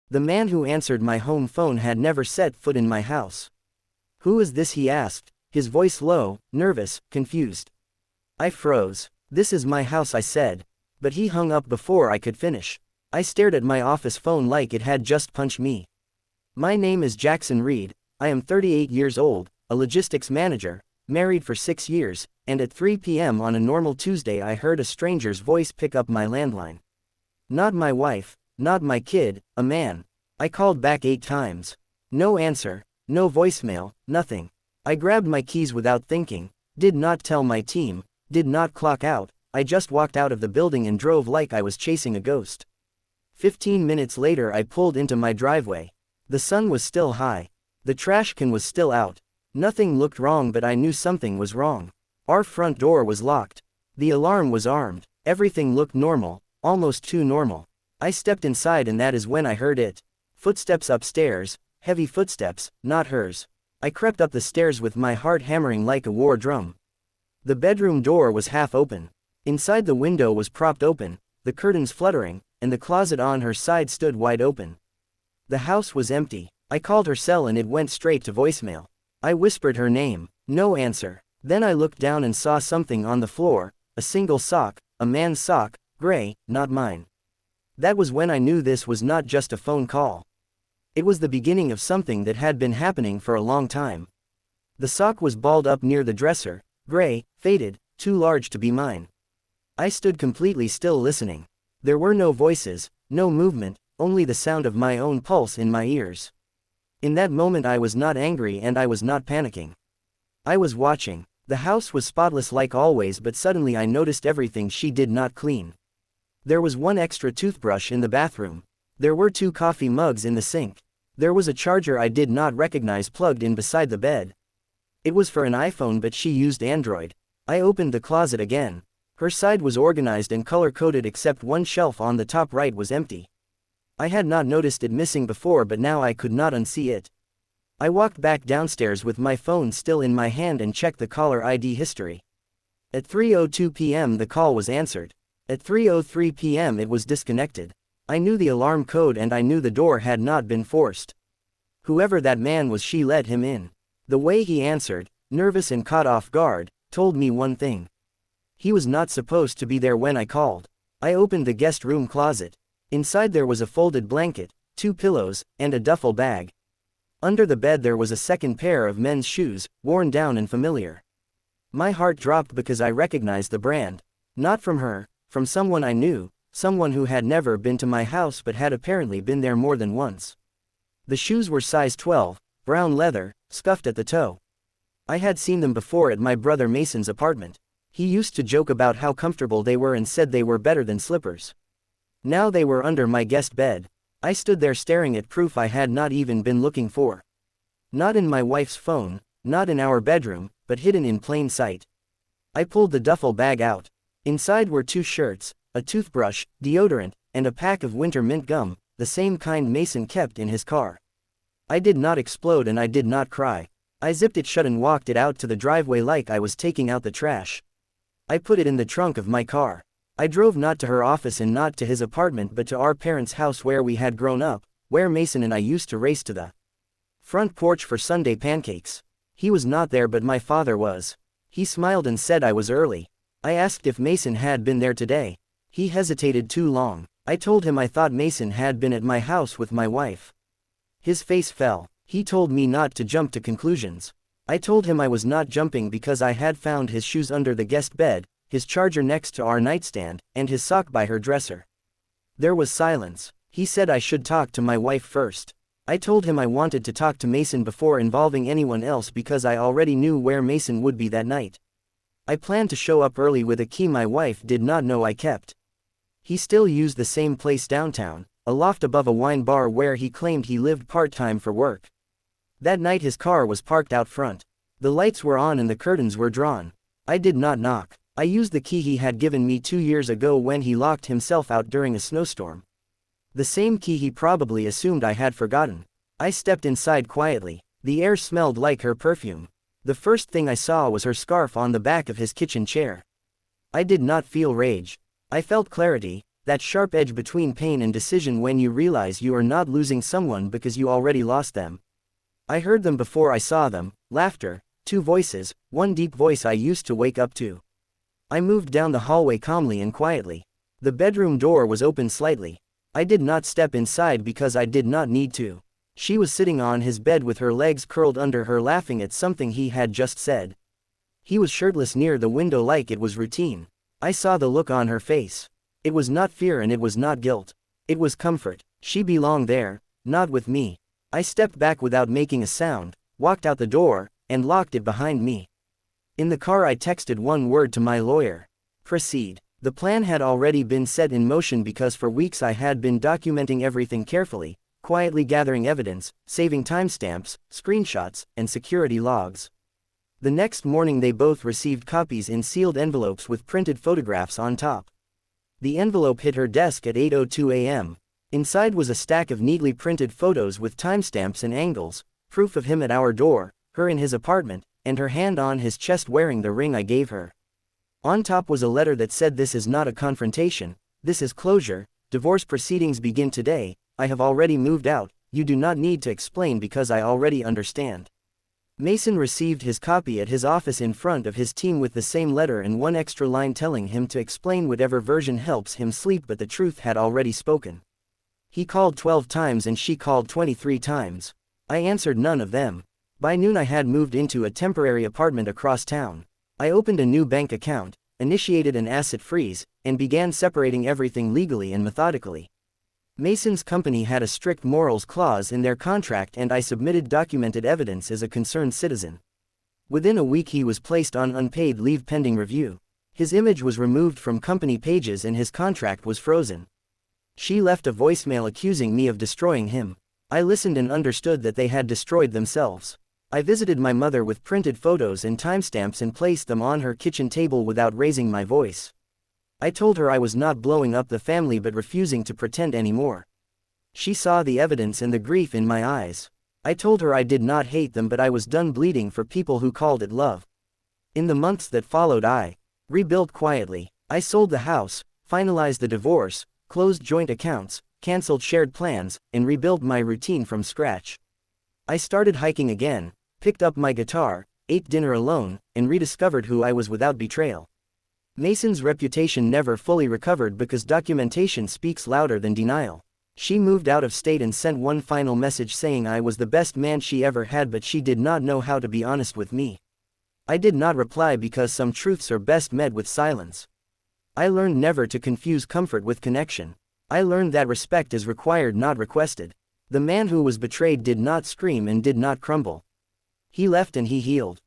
The man who answered my home phone had never set foot in my house. "Who is this?" he asked, his voice low, nervous, confused. I froze. "This is my house," I said. But he hung up before I could finish. I stared at my office phone like it had just punched me. "My name is Jackson Reed. I am 38 years old, a logistics manager, married for 6 years, and at 3 p.m. on a normal Tuesday I heard a stranger's voice pick up my landline. Not my wife, not my kid, a man. I called back 8 times. No answer, no voicemail, nothing. I grabbed my keys without thinking, did not tell my team, did not clock out. I just walked out of the building and drove like I was chasing a ghost. 15 minutes later I pulled into my driveway. The sun was still high. The trash can was still out. Nothing looked wrong, but I knew something was wrong. Our front door was locked. The alarm was armed. Everything looked normal, almost too normal. I stepped inside and that is when I heard it. Footsteps upstairs, heavy footsteps, not hers. I crept up the stairs with my heart hammering like a war drum. The bedroom door was half open. Inside the window was propped open, the curtains fluttering, and the closet on her side stood wide open. The house was empty. I called her cell and it went straight to voicemail. I whispered her name. No answer. Then I looked down and saw something on the floor, a single sock, a man's sock, gray, not mine. That was when I knew this was not just a phone call. It was the beginning of something that had been happening for a long time. The sock was balled up near the dresser, gray, faded, too large to be mine. I stood completely still listening. There were no voices, no movement, only the sound of my own pulse in my ears. In that moment I was not angry and I was not panicking. I was watching. The house was spotless like always, but suddenly I noticed everything she did not clean. There was one extra toothbrush in the bathroom. There were 2 coffee mugs in the sink. There was a charger I did not recognize plugged in beside the bed. It was for an iPhone, but she used Android. I opened the closet again. Her side was organized and color-coded except one shelf on the top right was empty. I had not noticed it missing before, but now I could not unsee it. I walked back downstairs with my phone still in my hand and checked the caller ID history. At 3:02 p.m. the call was answered. At 3:03 p.m. it was disconnected. I knew the alarm code and I knew the door had not been forced. Whoever that man was, she let him in. The way he answered, nervous and caught off guard, told me one thing. He was not supposed to be there when I called. I opened the guest room closet. Inside there was a folded blanket, 2 pillows, and a duffel bag. Under the bed there was a second pair of men's shoes, worn down and familiar. My heart dropped because I recognized the brand. Not from her, from someone I knew, someone who had never been to my house but had apparently been there more than once. The shoes were size 12, brown leather, scuffed at the toe. I had seen them before at my brother Mason's apartment. He used to joke about how comfortable they were and said they were better than slippers. Now they were under my guest bed. I stood there staring at proof I had not even been looking for. Not in my wife's phone, not in our bedroom, but hidden in plain sight. I pulled the duffel bag out. Inside were 2 shirts, a toothbrush, deodorant, and a pack of winter mint gum, the same kind Mason kept in his car. I did not explode and I did not cry. I zipped it shut and walked it out to the driveway like I was taking out the trash. I put it in the trunk of my car. I drove not to her office and not to his apartment but to our parents' house where we had grown up, where Mason and I used to race to the front porch for Sunday pancakes. He was not there but my father was. He smiled and said I was early. I asked if Mason had been there today. He hesitated too long. I told him I thought Mason had been at my house with my wife. His face fell. He told me not to jump to conclusions. I told him I was not jumping because I had found his shoes under the guest bed, his charger next to our nightstand, and his sock by her dresser. There was silence. He said I should talk to my wife first. I told him I wanted to talk to Mason before involving anyone else because I already knew where Mason would be that night. I planned to show up early with a key my wife did not know I kept. He still used the same place downtown, a loft above a wine bar where he claimed he lived part-time for work. That night his car was parked out front. The lights were on and the curtains were drawn. I did not knock. I used the key he had given me 2 years ago when he locked himself out during a snowstorm. The same key he probably assumed I had forgotten. I stepped inside quietly. The air smelled like her perfume. The first thing I saw was her scarf on the back of his kitchen chair. I did not feel rage. I felt clarity, That sharp edge between pain and decision when you realize you are not losing someone because you already lost them. I heard them before I saw them, laughter, two voices, one deep voice I used to wake up to. I moved down the hallway calmly and quietly. The bedroom door was open slightly. I did not step inside because I did not need to. She was sitting on his bed with her legs curled under her laughing at something he had just said. He was shirtless near the window like it was routine. I saw the look on her face. It was not fear and it was not guilt. It was comfort. She belonged there, not with me. I stepped back without making a sound, walked out the door, and locked it behind me. In the car I texted one word to my lawyer. Proceed. The plan had already been set in motion because for weeks I had been documenting everything carefully, quietly gathering evidence, saving timestamps, screenshots, and security logs. The next morning they both received copies in sealed envelopes with printed photographs on top. The envelope hit her desk at 8:02 a.m. Inside was a stack of neatly printed photos with timestamps and angles, proof of him at our door, her in his apartment, and her hand on his chest wearing the ring I gave her. On top was a letter that said, "This is not a confrontation, this is closure, divorce proceedings begin today, I have already moved out, you do not need to explain because I already understand." Mason received his copy at his office in front of his team with the same letter and one extra line telling him to explain whatever version helps him sleep, but the truth had already spoken. He called 12 times and she called 23 times. I answered none of them. By noon I had moved into a temporary apartment across town. I opened a new bank account, initiated an asset freeze, and began separating everything legally and methodically. Mason's company had a strict morals clause in their contract and I submitted documented evidence as a concerned citizen. Within a week he was placed on unpaid leave pending review. His image was removed from company pages and his contract was frozen. She left a voicemail accusing me of destroying him. I listened and understood that they had destroyed themselves. I visited my mother with printed photos and timestamps and placed them on her kitchen table without raising my voice. I told her I was not blowing up the family but refusing to pretend anymore. She saw the evidence and the grief in my eyes. I told her I did not hate them but I was done bleeding for people who called it love. In the months that followed I rebuilt quietly. I sold the house, finalized the divorce, closed joint accounts, canceled shared plans, and rebuilt my routine from scratch. I started hiking again, picked up my guitar, ate dinner alone, and rediscovered who I was without betrayal. Mason's reputation never fully recovered because documentation speaks louder than denial. She moved out of state and sent one final message saying I was the best man she ever had, but she did not know how to be honest with me. I did not reply because some truths are best met with silence. I learned never to confuse comfort with connection. I learned that respect is required, not requested. The man who was betrayed did not scream and did not crumble. He left and he healed.